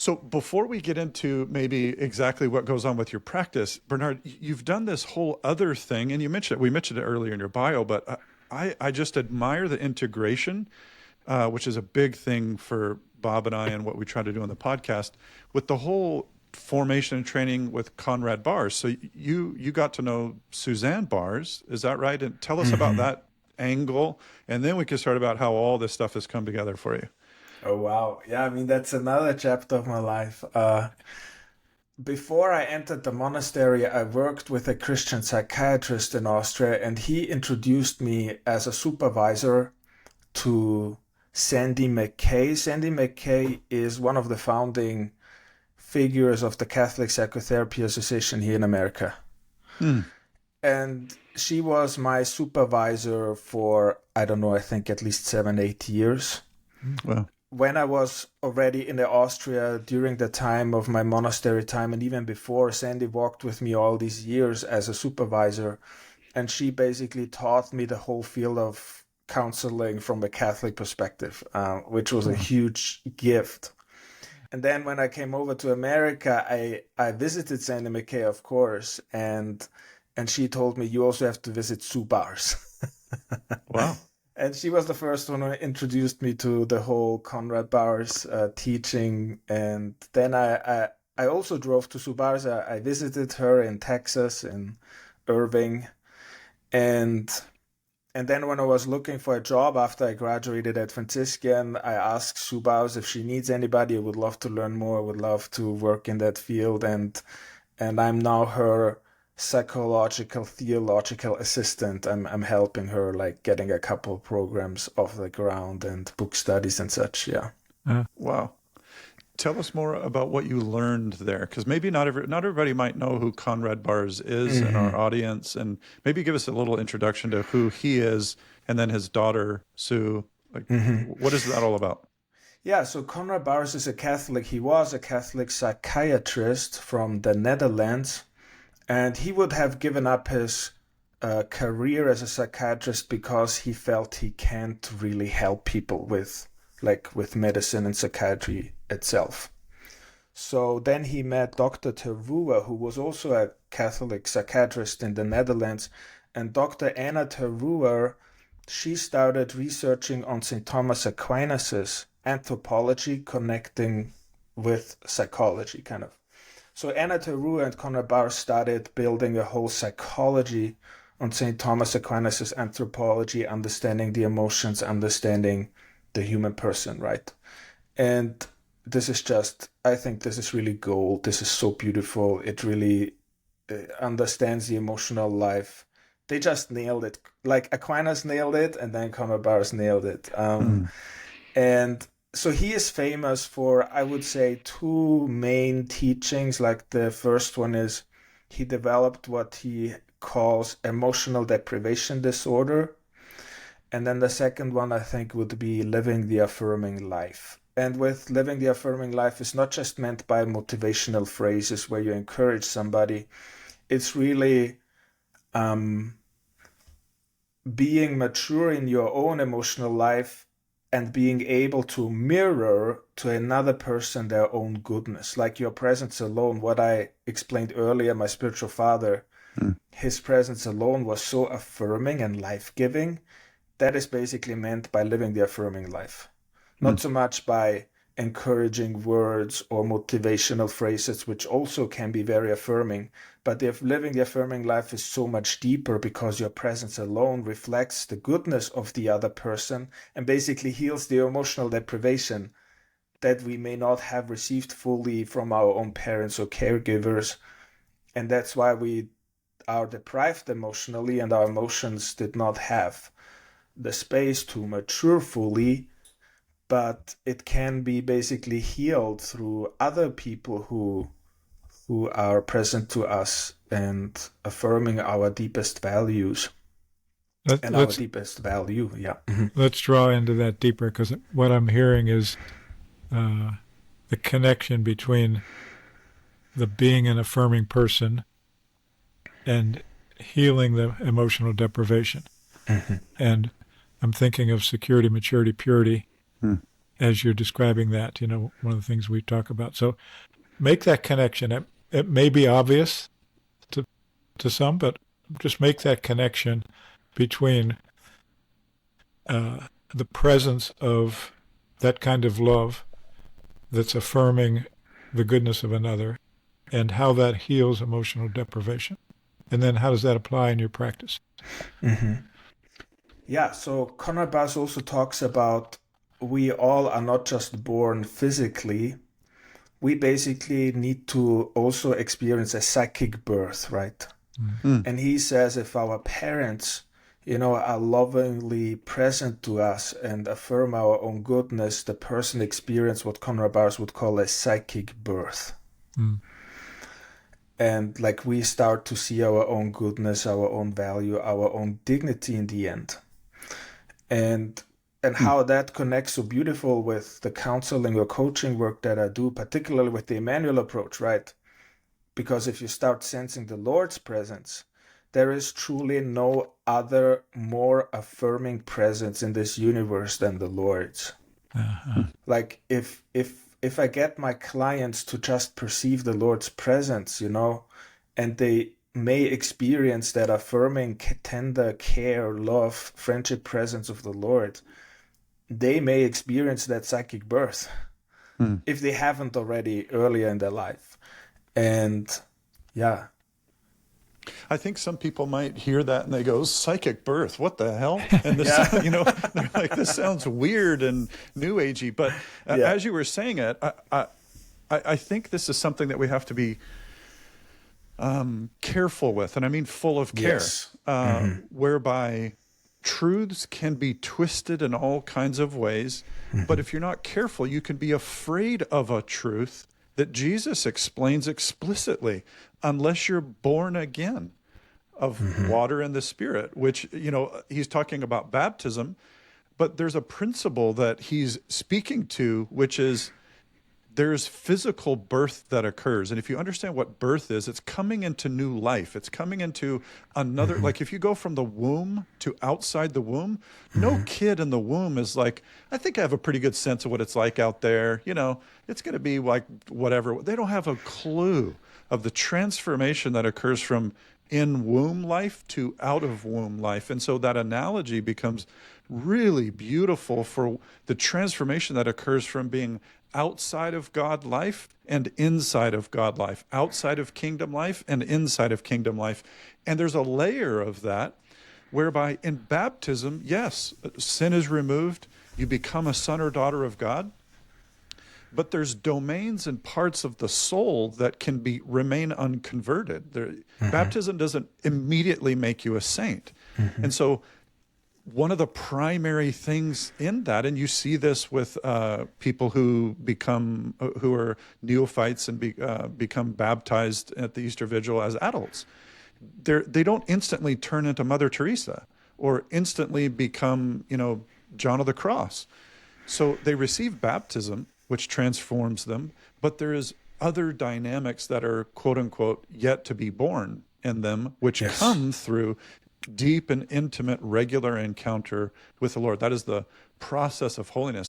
So before we get into maybe exactly what goes on with your practice, Bernhard, you've done this whole other thing, and we mentioned it earlier in your bio, but I just admire the integration, which is a big thing for Bob and I and what we try to do on the podcast with the whole formation and training with Conrad Baars. So you got to know Suzanne Baars, is that right? And tell us about Hmm. that angle, and then we can start about how all this stuff has come together for you. Oh wow. Yeah, I mean that's another chapter of my life. Before I entered the monastery, I worked with a Christian psychiatrist in Austria, and he introduced me as a supervisor to Sandy McKay. Sandy McKay is one of the founding figures of the Catholic Psychotherapy Association here in America. Hmm. And she was my supervisor for, I don't know, I think at least 7, 8 years. Well, When I was already in Austria during the time of my monastery time, and even before, Sandy walked with me all these years as a supervisor, and she basically taught me the whole field of counseling from a Catholic perspective, which was a oh, huge gift. And then when I came over to America, I visited Sandy McKay, of course, and she told me you also have to visit Sue Bars. wow. And she was the first one who introduced me to the whole Conrad Baars teaching. And then I also drove to Subars. I visited her in Texas, in Irving. And and then when I was looking for a job after I graduated at Franciscan, I asked Subars if she needs anybody. I would love to learn more. I would love to work in that field. And I'm now her psychological theological assistant. I'm helping her like getting a couple of programs off the ground and book studies and such. Yeah. Wow. Tell us more about what you learned there, because maybe not everybody might know who Conrad Baars is in our Hmm. audience, and maybe give us a little introduction to who he is, and then his daughter Sue. Like, Hmm. what is that all about? Yeah, so Conrad Baars is a Catholic. He was a Catholic psychiatrist from the Netherlands, and he would have given up his career as a psychiatrist because he felt he can't really help people with medicine and psychiatry itself. So then he met Dr. Terwooer, who was also a Catholic psychiatrist in the Netherlands. And Dr. Anna Terwooer, she started researching on St. Thomas Aquinas's anthropology connecting with psychology, kind of. So Anna Terwooer and Conrad Baars started building a whole psychology on St. Thomas Aquinas's anthropology, understanding the emotions, understanding the human person, right? And this is just, I think this is really gold. This is so beautiful. It really understands the emotional life. They just nailed it. Like Aquinas nailed it, and then Conrad Baars nailed it. Mm. And so he is famous for, I would say, two main teachings. Like the first one is he developed what he calls emotional deprivation disorder. And then the second one, I think, would be living the affirming life. And with living the affirming life is not just meant by motivational phrases where you encourage somebody. It's really um, being mature in your own emotional life and being able to mirror to another person their own goodness. Like your presence alone, what I explained earlier, my spiritual father, Mm. his presence alone was so affirming and life giving. That is basically meant by living the affirming life. Not Mm. so much by encouraging words or motivational phrases, which also can be very affirming, but if living the affirming life is so much deeper because your presence alone reflects the goodness of the other person and basically heals the emotional deprivation that we may not have received fully from our own parents or caregivers. And that's why we are deprived emotionally, and our emotions did not have the space to mature fully, but it can be basically healed through other people who are present to us and affirming our deepest values Let, and our let's deepest value. Yeah. Mhm. let's draw into that deeper because what I'm hearing is uh, the connection between the being an affirming person and healing the emotional deprivation. Mhm. And I'm thinking of security, maturity, purity, Mm. as you're describing that, one of the things we talk about. So make that connection. It may be obvious to some, but just make that connection between the presence of that kind of love that's affirming the goodness of another and how that heals emotional deprivation. And then how does that apply in your practice? Mm-hmm. Yeah, so Conrad Baars also talks about we all are not just born physically. We basically need to also experience a psychic birth, right? Mm-hmm. And he says if our parents, are lovingly present to us and affirm our own goodness, the person experiences what Conrad Baars would call a psychic birth. Mm. And like we start to see our own goodness, our own value, our own dignity in the end. And how that connects so beautiful with the counseling or coaching work that I do, particularly with the Emmanuel approach, right? Because if you start sensing the Lord's presence, there is truly no other more affirming presence in this universe than the Lord's. Uh-huh. Like if I get my clients to just perceive the Lord's presence, and they may experience that affirming, tender care, love, friendship presence of the Lord, they may experience that psychic birth if they haven't already earlier in their life. And yeah. I think some people might hear that and they go, psychic birth, what the hell? And this, they're like, this sounds weird and new agey. But as you were saying it, I think this is something that we have to be careful with, and I mean full of care, whereby truths can be twisted in all kinds of ways. But if you're not careful, you can be afraid of a truth that Jesus explains explicitly, unless you're born again of water and the Spirit, which, he's talking about baptism, but there's a principle that he's speaking to, which is there's physical birth that occurs. And if you understand what birth is, it's coming into new life. It's coming into another, like if you go from the womb to outside the womb, no kid in the womb is like, I think I have a pretty good sense of what it's like out there. It's going to be like whatever. They don't have a clue of the transformation that occurs from in womb life to out of womb life. And so that analogy becomes really beautiful for the transformation that occurs from being outside of God life and inside of God life, outside of kingdom life and inside of kingdom life. And there's a layer of that whereby in baptism, yes, sin is removed, you become a son or daughter of God, but there's domains and parts of the soul that can remain unconverted. Baptism doesn't immediately make you a saint. And so one of the primary things in that, and you see this with people who are neophytes and become baptized at the Easter Vigil as adults, they don't instantly turn into Mother Teresa or instantly become, John of the Cross. So they receive baptism, which transforms them, but there is other dynamics that are, quote unquote, yet to be born in them, which come through deep and intimate, regular encounter with the Lord. That is the process of holiness.